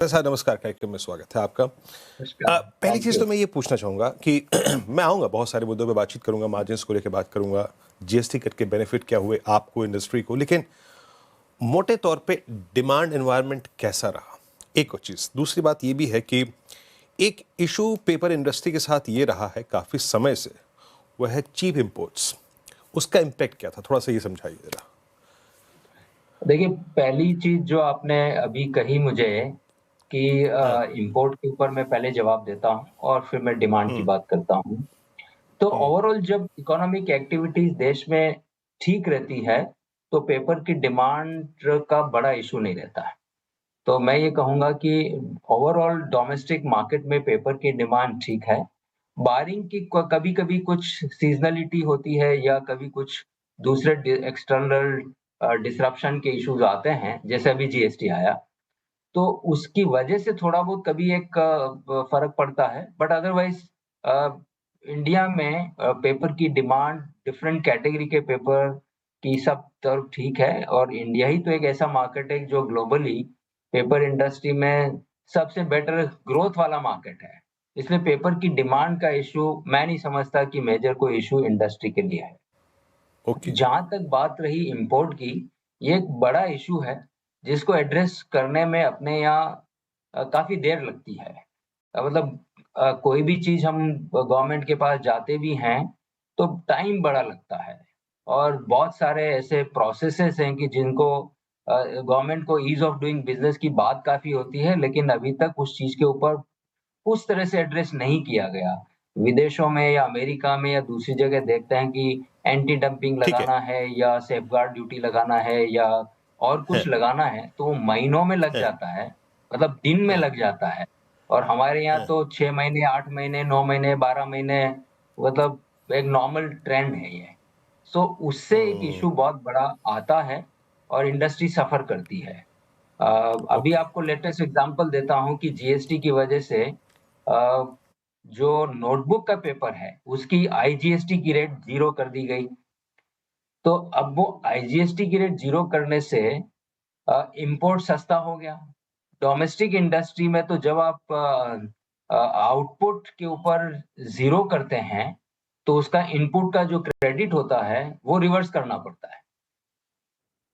Sir नमस्कार, कार्यक्रम में स्वागत है आपका। पहली थैंक चीज़ यू। तो मैं ये पूछना चाहूँगा कि मैं आऊँगा बहुत सारे मुद्दों पे बातचीत करूँगा, मार्जिन्स को लेके बात करूँगा, जीएसटी कट के बेनिफिट क्या हुए आपको, इंडस्ट्री को, लेकिन मोटे तौर पे डिमांड एनवायरनमेंट कैसा रहा? एक और चीज़, दूसरी बात ये भी है कि एक इशू पेपर इंडस्ट्री के साथ ये रहा है काफ़ी समय से, वो है चीप इम्पोर्ट्स। उसका इम्पैक्ट क्या था? थोड़ा-सा ये समझाइए ज़रा। देखिए, पहली चीज़ जो आपने अभी कही मुझे कि हाँ। इम्पोर्ट के ऊपर मैं पहले जवाब देता हूँ और फिर मैं डिमांड की हुँ, बात करता हूँ। तो हुँ, ओवरऑल जब इकोनॉमिक एक्टिविटीज़ देश में ठीक रहती है, तो पेपर की डिमांड का बड़ा इश्यू नहीं रहता है। तो मैं ये कहूँगा कि ओवरऑल डोमेस्टिक मार्केट में पेपर की डिमांड ठीक है। बारिंग की क कभी-कभी कुछ सीज़नैलिटी होती है या कभी कुछ दूसरे एक्सटर्नल डिसरप्शन के इश्यूज़ आते हैं, जैसे अभी जीएसटी आया। तो उसकी वजह से थोड़ा बहुत कभी एक फ़र्क पड़ता है, बट अदरवाइज़ अ, इंडिया में पेपर की डिमांड डिफरेंट कैटेगरी के पेपर की सब तरफ ठीक है और इंडिया ही तो एक ऐसा मार्केट है जो ग्लोबली पेपर इंडस्ट्री में सबसे बेटर ग्रोथ वाला मार्केट है। इसलिए पेपर की डिमांड का इश्यू मैं नहीं समझता कि मेजर कोई इश्यू इंडस्ट्री के लिए है। ओके। जहाँ तक बात रही इम्पोर्ट की, ये एक बड़ा इश्यू है, जिसको एड्रेस करने में अपने यहाँ काफ़ी देर लगती है। मतलब कोई भी चीज़ हम गवर्नमेंट के पास जाते भी हैं, तो टाइम बड़ा लगता है और बहुत सारे ऐसे प्रोसेसेस हैं कि जिनको गवर्नमेंट को ईज़ ऑफ डूइंग बिज़नेस की बात काफ़ी होती है, लेकिन अभी तक उस चीज़ के ऊपर उस तरह से एड्रेस नहीं किया गया। विदेशों में या अमेरिका में या दूसरी जगह देखते हैं कि एंटी डंपिंग ठीक है। लगाना है या सेफगार्ड ड्यूटी लगाना है या और कुछ है, लगाना है, तो वो महीनों में लग है, जाता है, मतलब दिन में है, लग जाता है। और हमारे यहाँ है। तो 6 महीने, 8 महीने, 9 महीने, 12 महीने मतलब एक नॉर्मल ट्रेंड है ये। सो उससे एक हुँ, इश्यू बहुत बड़ा आता है और इंडस्ट्री सफ़र करती है। अ, अभी ओके। आपको लेटेस्ट एग्ज़ाम्पल देता हूँ कि जीएसटी की वजह से जो नोटबुक का पेपर है, उसकी आईजीएसटी की रेट 0 कर दी गई। तो अब वो आईजीएसटी की रेट 0 करने से इम्पोर्ट सस्ता हो गया। डोमेस्टिक इंडस्ट्री में तो जब आप आउटपुट के ऊपर 0 करते हैं, तो उसका इनपुट का जो क्रेडिट होता है, वो रिवर्स करना पड़ता है।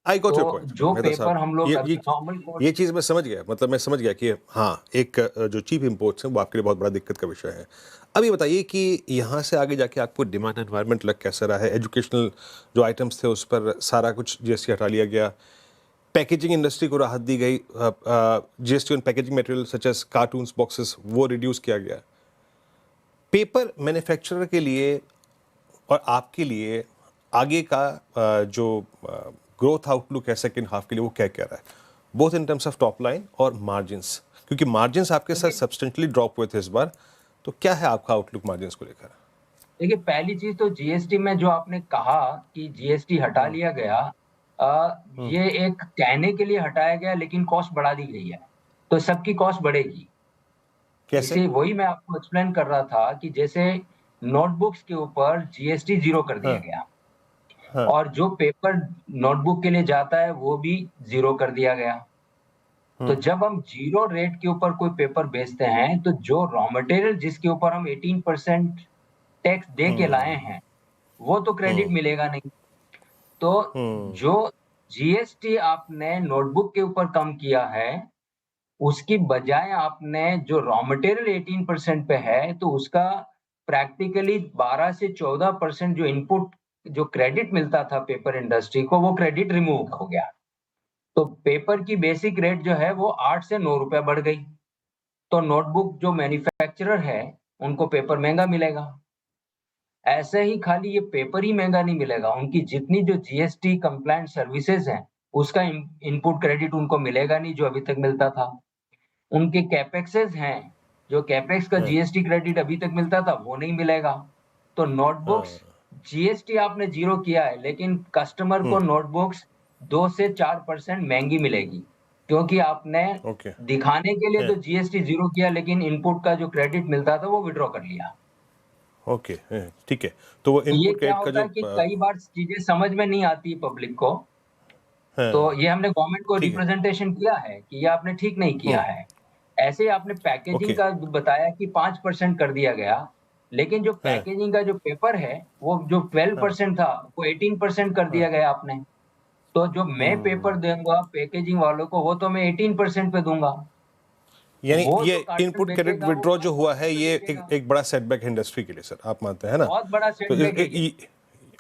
आई गॉट तो योर पॉइंट जो मेहता साहब। पेपर हम लोग ये अभी ये नॉर्मल कोर्स ये चीज़ मैं समझ गया, मतलब मैं समझ गया कि हाँ, एक जो चीप इम्पोर्ट्स हैं वो आपके लिए बहुत बड़ा दिक्कत का विषय है। अब ये बताइए कि यहाँ से आगे जाके आपको डिमांड एनवायरनमेंट लग कैसा रहा है? एजुकेशनल जो आइटम्स थे उस पर सारा कुछ जीएसटी हटा लिया गया। पैकेजिंग इंडस्ट्री को राहत दी गई। GST on packaging material such as cartoons, boxes वो रिड्यूस किया गया। पेपर मैन्युफैक्चरर के लिए और आपके लिए आगे का जो ग्रोथ आउटलुक है सेकंड हाफ के लिए वो क्या कह रहा है, both in terms of top line और मार्जिन्स, क्योंकि मार्जिन्स आपके साथ देखिए सब्सटेंटली ड्रॉप हुए थे इस बार, तो क्या है आपका आउटलुक मार्जिन्स को लेकर? देखिए, पहली चीज़ तो जीएसटी में जो आपने कहा कि जीएसटी हटा हम्म, लिया गया हम्म, ये एक कहने के लिए हटाया गया लेकिन कॉस्ट बढ़ा दी गई है, तो सबकी कॉस्ट बढ़ेगी। कैसे? इसी वही मैं आपको एक्सप्लेन कर रहा था कि जैसे नोटबुक्स के ऊपर जीएसटी 0 कर दिया हाँ, गया हाँ, और जो पेपर नोटबुक के लिए जाता है वो भी 0 कर दिया गया। तो हम्म, जब हम 0 रेट के ऊपर कोई पेपर बेचते हैं, तो जो रॉ मटेरियल जिसके ऊपर हम 18% टैक्स दे के लाए हम्म, हैं, वो तो क्रेडिट हम्म, मिलेगा नहीं। तो हम्म, जो जीएसटी आपने नोटबुक के ऊपर कम किया है, उसकी बजाय आपने जो रॉ मटेरियल 18% पे है, तो उसका प्रैक्टिकली 12 से 14% जो इनपुट जो क्रेडिट मिलता था पेपर इंडस्ट्री को, वो क्रेडिट रिमूव हो गया। तो पेपर की बेसिक रेट जो है वो 8 से 9 रुपए बढ़ गई। तो नोटबुक जो मैन्युफैक्चरर है, उनको पेपर महँगा मिलेगा। ऐसे ही खाली ये पेपर ही महँगा नहीं मिलेगा, उनकी जितनी जो जीएसटी कंप्लायंट सर्विसेज़ हैं, उसका इनपुट क्रेडिट उनको मिलेगा नहीं, जो अभी तक मिलता था। उनके कैपेक्सेज़ हैं, जो कैपेक्स का हाँ, जीएसटी क्रेडिट अभी तक मिलता था, वो नहीं मिलेगा। तो नोटबुक्स हाँ, जीएसटी आपने 0 किया है, लेकिन कस्टमर को हम्म, नोटबुक्स 2 से 4% महँगी मिलेगी, क्योंकि आपने ओके, दिखाने के लिए है, तो जीएसटी 0 किया, लेकिन इनपुट का जो क्रेडिट मिलता था, वो विथड्रॉ कर लिया। ओके, ठीक है। तो वो ये इनपुट क्या क्रेडिट का होता जो है कि कई बार चीज़ें समझ में नहीं आती पब्लिक को, तो हाँ, ये हमने गवर्नमेंट को ठीक है। रिप्रेजेंटेशन किया है कि ये आपने ठीक नहीं किया हम्म, है। ऐसे ही आपने पैकेजिंग ओके। का बताया कि 5% कर दिया गया, लेकिन जो हाँ, पैकेजिंग का जो पेपर है, वो जो हाँ। 12% था, वो 18% कर हाँ। दिया गया आपने। तो जो मैं पेपर हुँ। दूँगा पैकेजिंग वालों को, वो तो मैं 18% पे दूँगा। यानी वो ये जो कार्टन इनपुट क्रेडिट बेचेगा, वो विथड्रॉ जो हुआ 5% है पे ये बेचेगा। एक बड़ा सेटबैक है इंडस्ट्री के लिए सर, आप मानते हैं ना? बहुत बड़ा तो सेटबैक है ये।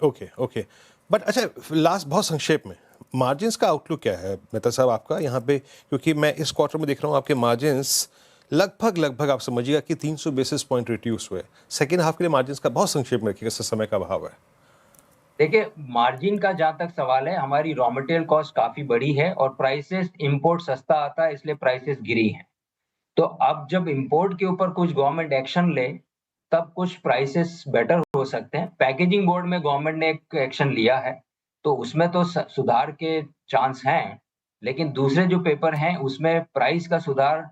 Okay, okay. बट अच्छा लास्ट बहुत संक्षेप में, मार्जिन्स का आउटलुक क्या है मेहता साहब आपका यहाँ पे? क्योंकि मैं इस क्वार्टर में देख रहा हूँ आपके मार्जिन्स लगभग आप समझिएगा कि 300 बेसिस पॉइंट रिड्यूस हुए। सेकंड हाफ के लिए मार्जिन्स का बहुत संक्षेप में रखिएगा, समय का अभाव है। देखिए, मार्जिन का जहाँ तक सवाल है, हमारी रॉ मटेरियल कॉस्ट काफ़ी बढ़ी है और प्राइसेज़ इम्पोर्ट सस्ता आता है, इसलिए प्राइसेज़ गिरी हैं। तो अब जब इम्पोर्ट के ऊपर कुछ गवर्नमेंट एक्शन ले, तब कुछ प्राइसेस बेटर हो सकते हैं। पैकेजिंग बोर्ड में गवर्नमेंट ने एक एक्शन लिया है, तो उसमें तो सुधार के चांस हैं, लेकिन दूसरे जो पेपर हैं, उसमें प्राइस का सुधार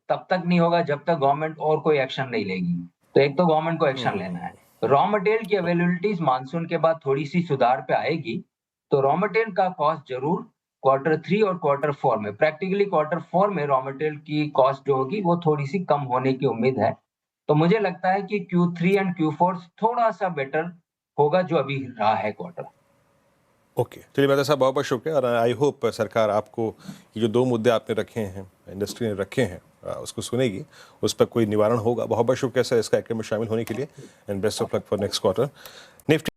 तब तक नहीं होगा जब तक गवर्नमेंट और कोई एक्शन नहीं लेगी। तो एक तो गवर्नमेंट को एक्शन लेना है। रॉ मटेरियल की अवेलेबिलिटीज़ मानसून के बाद थोड़ी-सी सुधार पे आएगी, तो रॉ मटेरियल का कॉस्ट ज़रूर क्वार्टर 3 और क्वार्टर 4 में प्रैक्टिकली क्वार्टर 4 में रॉ मटेरियल की कॉस्ट जो होगी वो थोड़ी-सी कम होने की उम्मीद है। तो मुझे लगता है कि Q3 एंड Q4 थोड़ा-सा बेटर होगा जो अभी रहा है क्वार्टर। ओके, चलिए मेहता साहब बहुत बहुत शुक्रिया और आई होप सरकार आपको ये जो 2 मुद्दे आपने रखे हैं, इंडस्ट्री ने रखे हैं उसको सुनेगी, उस पर कोई निवारण होगा। बहुत बहुत शुक्रिया सर इसका कार्यक्रम में शामिल होने के लिए and best of luck for next quarter. Nifty